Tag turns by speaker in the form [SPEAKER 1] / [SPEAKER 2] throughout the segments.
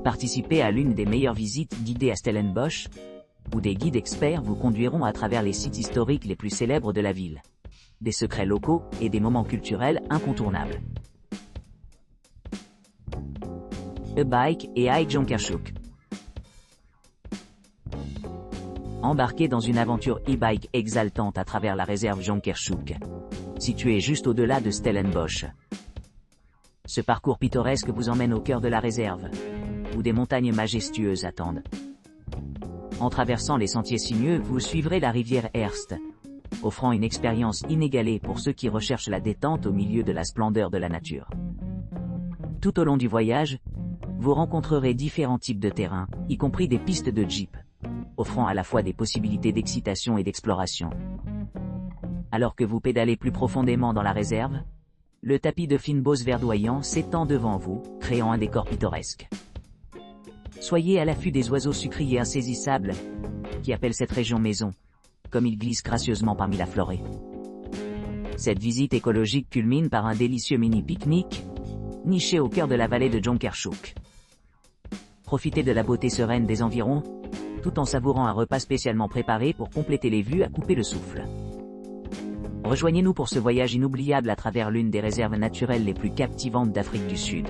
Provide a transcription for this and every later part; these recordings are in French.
[SPEAKER 1] Participez à l'une des meilleures visites guidées à Stellenbosch, où des guides experts vous conduiront à travers les sites historiques les plus célèbres de la ville, des secrets locaux et des moments culturels incontournables. E-Bike et Hike Jonkershoek. Embarquez dans une aventure e-bike exaltante à travers la réserve Jonkershoek, située juste au-delà de Stellenbosch. Ce parcours pittoresque vous emmène au cœur de la réserve, où des montagnes majestueuses attendent. En traversant les sentiers sinueux, vous suivrez la rivière Erst, offrant une expérience inégalée pour ceux qui recherchent la détente au milieu de la splendeur de la nature. Tout au long du voyage, vous rencontrerez différents types de terrains, y compris des pistes de jeep, offrant à la fois des possibilités d'excitation et d'exploration. Alors que vous pédalez plus profondément dans la réserve, le tapis de fynbos verdoyant s'étend devant vous, créant un décor pittoresque. Soyez à l'affût des oiseaux sucriers insaisissables, qui appellent cette région maison, comme ils glissent gracieusement parmi la forêt. Cette visite écologique culmine par un délicieux mini-pique-nique, niché au cœur de la vallée de Jonkershoek. Profitez de la beauté sereine des environs, tout en savourant un repas spécialement préparé pour compléter les vues à couper le souffle. Rejoignez-nous pour ce voyage inoubliable à travers l'une des réserves naturelles les plus captivantes d'Afrique du Sud.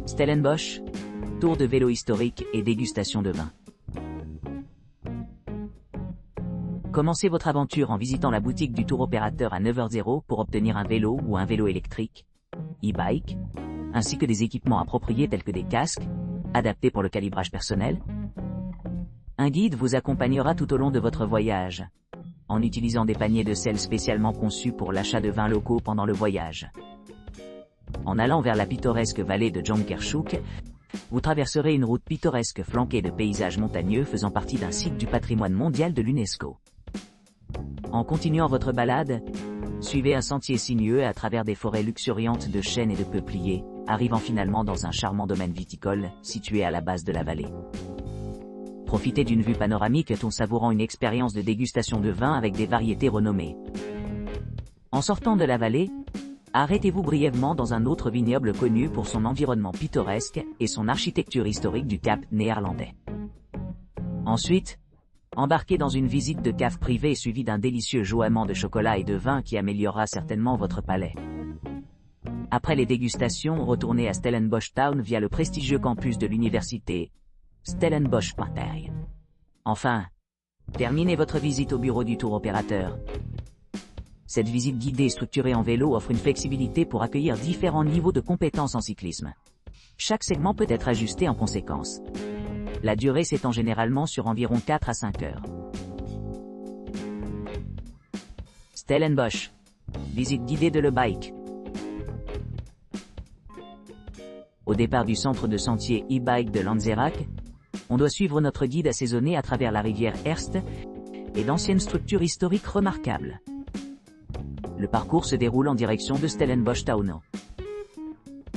[SPEAKER 1] Stellenbosch, tour de vélo historique et dégustation de vin. Commencez votre aventure en visitant la boutique du tour opérateur à 9h00 pour obtenir un vélo ou un vélo électrique, e-bike, ainsi que des équipements appropriés tels que des casques, adaptés pour le calibrage personnel. Un guide vous accompagnera tout au long de votre voyage, en utilisant des paniers de sel spécialement conçus pour l'achat de vins locaux pendant le voyage. En allant vers la pittoresque vallée de Jonkershoek, vous traverserez une route pittoresque flanquée de paysages montagneux faisant partie d'un site du patrimoine mondial de l'UNESCO. En continuant votre balade, suivez un sentier sinueux à travers des forêts luxuriantes de chênes et de peupliers, arrivant finalement dans un charmant domaine viticole situé à la base de la vallée. Profitez d'une vue panoramique tout en savourant une expérience de dégustation de vin avec des variétés renommées. En sortant de la vallée, arrêtez-vous brièvement dans un autre vignoble connu pour son environnement pittoresque et son architecture historique du Cap néerlandais. Ensuite, embarquez dans une visite de cave privée suivie d'un délicieux jouement de chocolat et de vin qui améliorera certainement votre palais. Après les dégustations, retournez à Stellenbosch Town via le prestigieux campus de l'université, Stellenbosch-Partij. Enfin, terminez votre visite au bureau du tour opérateur. Cette visite guidée structurée en vélo offre une flexibilité pour accueillir différents niveaux de compétences en cyclisme. Chaque segment peut être ajusté en conséquence. La durée s'étend généralement sur environ 4 à 5 heures. Stellenbosch. Visite guidée de l'e-bike. Au départ du centre de sentier e-bike de Lanzerak, on doit suivre notre guide assaisonné à travers la rivière Erst et d'anciennes structures historiques remarquables. Le parcours se déroule en direction de Stellenbosch Town,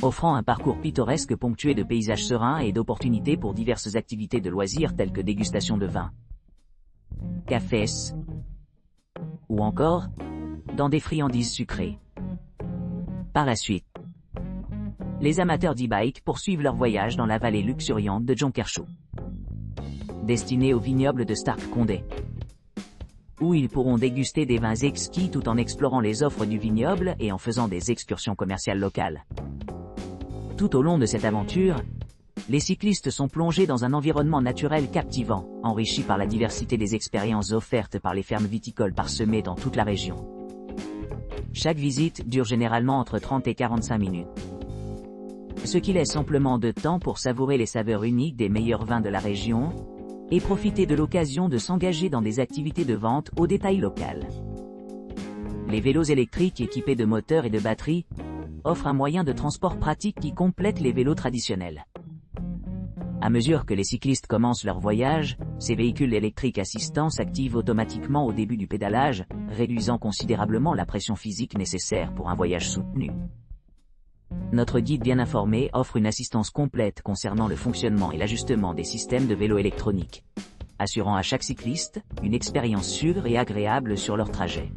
[SPEAKER 1] offrant un parcours pittoresque ponctué de paysages sereins et d'opportunités pour diverses activités de loisirs telles que dégustation de vin, cafés, ou encore, dans des friandises sucrées. Par la suite, les amateurs d'e-bike poursuivent leur voyage dans la vallée luxuriante de Jonkershoek, destinée au vignoble de Starke-Condé, où ils pourront déguster des vins exquis tout en explorant les offres du vignoble et en faisant des excursions commerciales locales. Tout au long de cette aventure, les cyclistes sont plongés dans un environnement naturel captivant, enrichi par la diversité des expériences offertes par les fermes viticoles parsemées dans toute la région. Chaque visite dure généralement entre 30 et 45 minutes, ce qui laisse amplement de temps pour savourer les saveurs uniques des meilleurs vins de la région et profiter de l'occasion de s'engager dans des activités de vente au détail local. Les vélos électriques équipés de moteurs et de batteries offrent un moyen de transport pratique qui complète les vélos traditionnels. À mesure que les cyclistes commencent leur voyage, ces véhicules électriques assistants s'activent automatiquement au début du pédalage, réduisant considérablement la pression physique nécessaire pour un voyage soutenu. Notre guide bien informé offre une assistance complète concernant le fonctionnement et l'ajustement des systèmes de vélo électroniques, assurant à chaque cycliste une expérience sûre et agréable sur leur trajet.